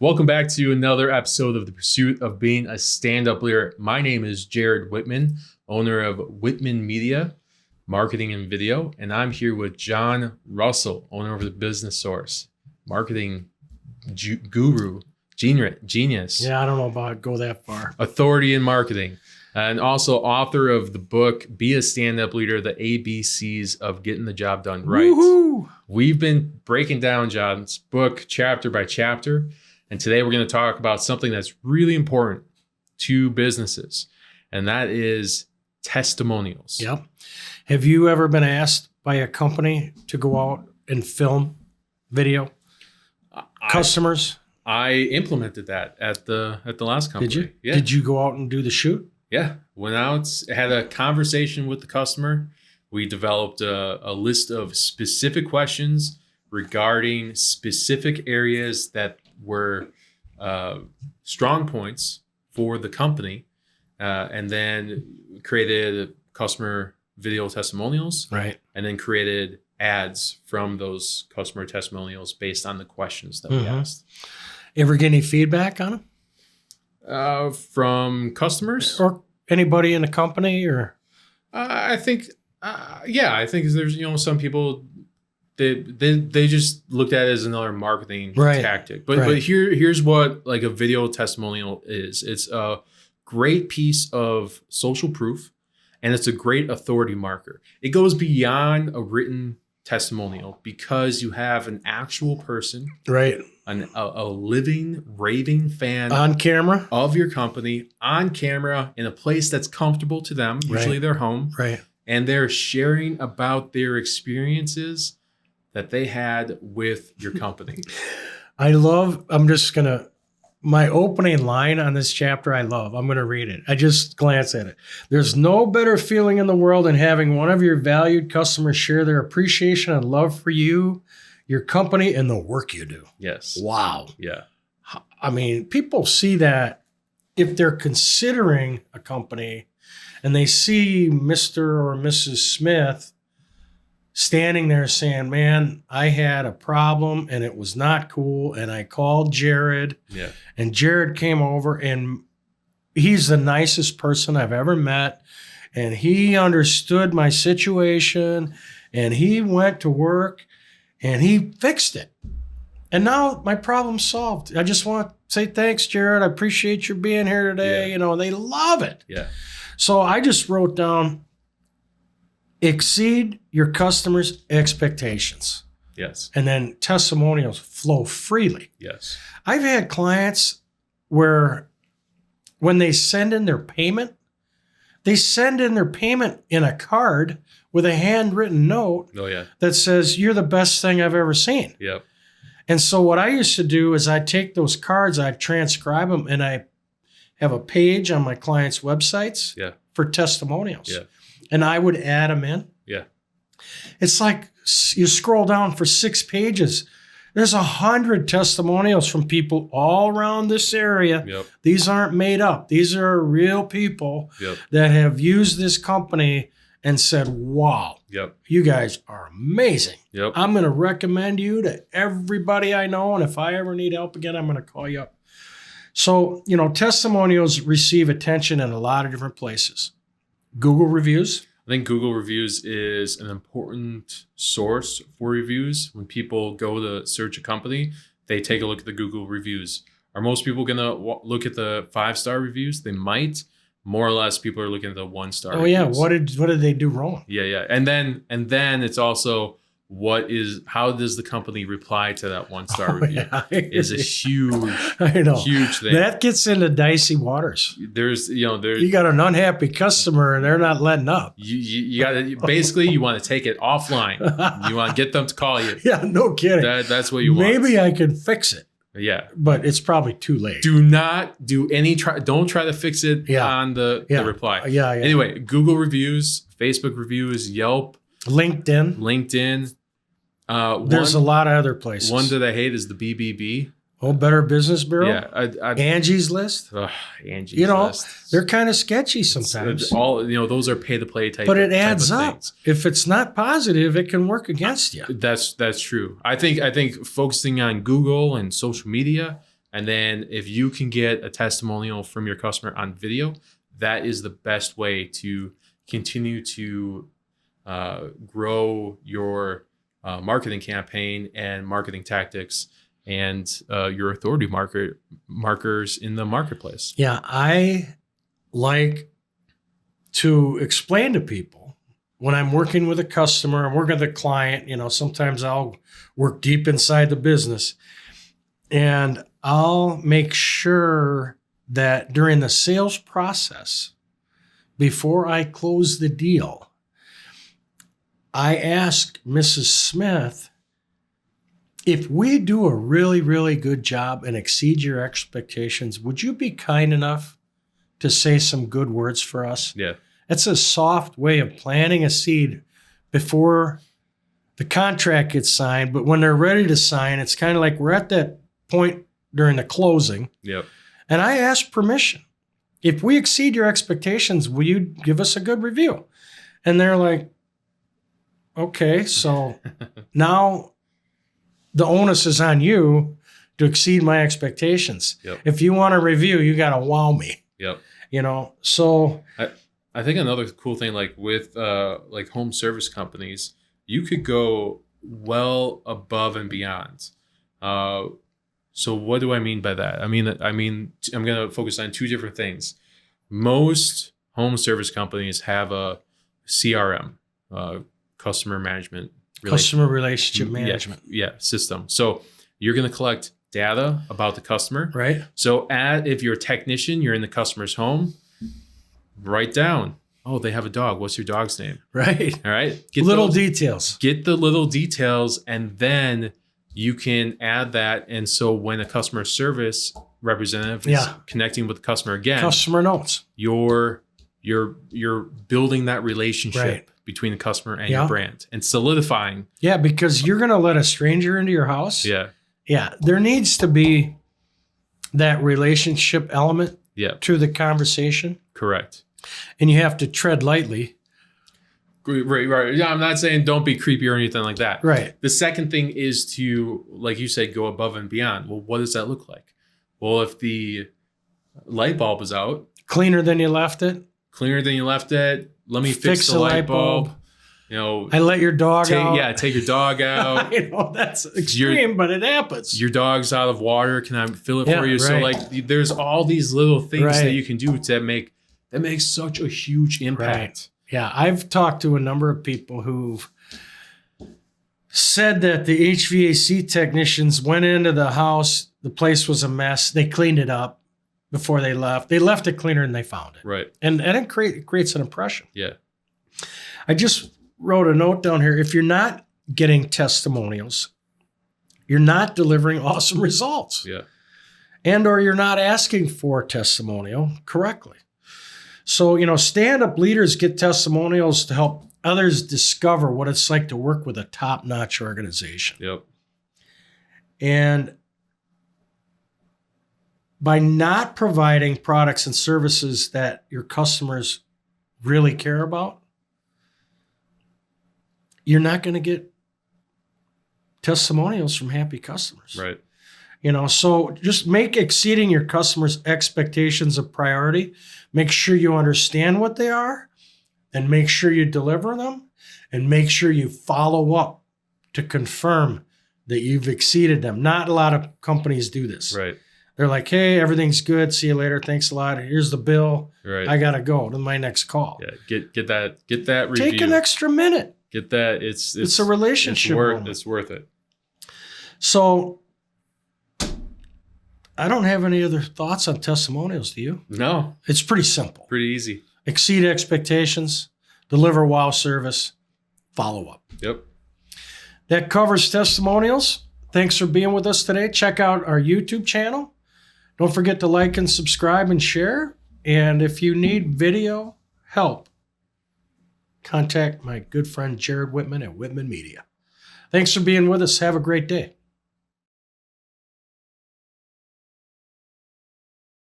Welcome back to another episode of The Pursuit of Being a Stand-Up Leader. My name is Jared Whitman, owner of Whitman Media, Marketing and Video, and I'm here with John Russell, owner of The Business Source, marketing guru, genius. Yeah, I don't know about go that far. Authority in marketing, and also author of the book, Be a Stand-Up Leader, the ABCs of Getting the Job Done Right. Woohoo! We've been breaking down John's book chapter by chapter. And today we're going to talk about something that's really important to businesses, and that is testimonials. Yep. Have you ever been asked by a company to go out and film video customers? I implemented that at the last company. Did you? Yeah. Did you go out and do the shoot? Yeah. Went out, had a conversation with the customer. We developed a list of specific questions regarding specific areas that were strong points for the company, and then created customer video testimonials, Right. and then created ads from those customer testimonials based on the questions that we asked. Ever get any feedback on them? From customers? Or anybody in the company? Or I think there's, some people, they just looked at it as another marketing tactic. But here's what like a video testimonial is. It's a great piece of social proof, and it's a great authority marker. It goes beyond a written testimonial because you have an actual person, right, a living, raving fan on camera of your company, on camera, in a place that's comfortable to them, usually their home. Right. And they're sharing about their experiences that they had with your company. My opening line on this chapter, I'm going to read it. I just glance at it. There's no better feeling in the world than having one of your valued customers share their appreciation and love for you, your company, and the work you do. Yes. Wow. Yeah. I mean, people see that if they're considering a company and they see Mr. or Mrs. Smith standing there saying, man, I had a problem and it was not cool. And I called Jared, and Jared came over, and he's the nicest person I've ever met. And he understood my situation, and he went to work and he fixed it. And now my problem's solved. I just want to say thanks, Jared. I appreciate you being here today. Yeah. You know, they love it. Yeah. So I just wrote down, exceed your customers' expectations. Yes. And then testimonials flow freely. Yes. I've had clients where when they send in their payment, they send in their payment in a card with a handwritten note that says, you're the best thing I've ever seen. Yep. And so what I used to do is I take those cards, I transcribe them, and I have a page on my clients' websites for testimonials. Yeah. And I would add them in. Yeah. It's like you scroll down for 6 pages. There's 100 testimonials from people all around this area. Yep. These aren't made up. These are real people that have used this company and said, wow, you guys are amazing. Yep. I'm going to recommend you to everybody I know. And if I ever need help again, I'm going to call you up. So, testimonials receive attention in a lot of different places. Google reviews. I think Google reviews is an important source for reviews. When people go to search a company, they take a look at the Google reviews. Are most people going to look at the 5-star reviews? They might. More or less, people are looking at the 1-star reviews. Yeah. What did they do wrong? Yeah. And then it's also how does the company reply to that 1-star review? Is a huge thing. That gets into dicey waters. You got an unhappy customer and they're not letting up. You got to basically you want to take it offline. You want to get them to call you. Yeah, no kidding. That's what you want. Maybe I can fix it. Yeah, but it's probably too late. Do not do don't try to fix it on the reply. Yeah. Anyway, Google reviews, Facebook reviews, Yelp, LinkedIn. There's a lot of other places. One that I hate is the BBB. Oh, Better Business Bureau? Yeah. Angie's List? Angie's List. They're kind of sketchy sometimes. Those are pay-to-play type. But it adds up. Things. If it's not positive, it can work against you. That's true. I think focusing on Google and social media And then if you can get a testimonial from your customer on video, that is the best way to continue to grow your marketing campaign and marketing tactics and your authority markers in the marketplace. Yeah, I like to explain to people when I'm working with a customer, I'm working with a client, sometimes I'll work deep inside the business, and I'll make sure that during the sales process, before I close the deal, I ask Mrs. Smith, if we do a really, really good job and exceed your expectations, would you be kind enough to say some good words for us? Yeah. It's a soft way of planting a seed before the contract gets signed. But when they're ready to sign, it's kind of like we're at that point during the closing. Yep. And I ask permission. If we exceed your expectations, will you give us a good review? And they're like, okay, so now the onus is on you to exceed my expectations. Yep. If you want a review, you got to wow me. Yep. So I think another cool thing, like with like home service companies, you could go well above and beyond. So what do I mean by that? I mean, I'm going to focus on two different things. Most home service companies have a CRM, customer management. Customer relationship management. Yeah, system. So you're going to collect data about the customer. Right. So if you're a technician, you're in the customer's home, write down, oh, they have a dog. What's your dog's name? Right. All right. Get little details. Get the little details, and then you can add that. And so when a customer service representative is connecting with the customer again, customer notes, you're building that relationship between the customer and your brand and solidifying. Yeah, because you're going to let a stranger into your house. Yeah. Yeah. There needs to be that relationship element to the conversation. Correct. And you have to tread lightly. Right. Yeah, I'm not saying don't be creepy or anything like that. Right. The second thing is to, like you said, go above and beyond. Well, what does that look like? Well, if the light bulb is out. Cleaner than you left it. Let me fix the light bulb. I let your dog out. Yeah, take your dog out. That's extreme, but it happens. Your dog's out of water. Can I fill it for you? Right. So there's all these little things that you can do that make such a huge impact. Right. Yeah, I've talked to a number of people who've said that the HVAC technicians went into the house, the place was a mess, they cleaned it up before they left. They left it cleaner than they found it. Right. And it creates an impression. Yeah. I just wrote a note down here. If you're not getting testimonials, you're not delivering awesome results. Yeah. And or you're not asking for a testimonial correctly. So, stand-up leaders get testimonials to help others discover what it's like to work with a top-notch organization. Yep. And by not providing products and services that your customers really care about, you're not going to get testimonials from happy customers. Right. So just make exceeding your customers' expectations a priority. Make sure you understand what they are, and make sure you deliver them, and make sure you follow up to confirm that you've exceeded them. Not a lot of companies do this. Right. They're like, hey, everything's good. See you later. Thanks a lot. Here's the bill. Right. I got to go to my next call. Yeah. Get that review. Take an extra minute. Get that. It's a relationship. It's worth it. So I don't have any other thoughts on testimonials. Do you? No. It's pretty simple. Pretty easy. Exceed expectations, deliver wow service, follow up. Yep. That covers testimonials. Thanks for being with us today. Check out our YouTube channel. Don't forget to like and subscribe and share. And if you need video help, contact my good friend Jared Whitman at Whitman Media. Thanks for being with us. Have a great day.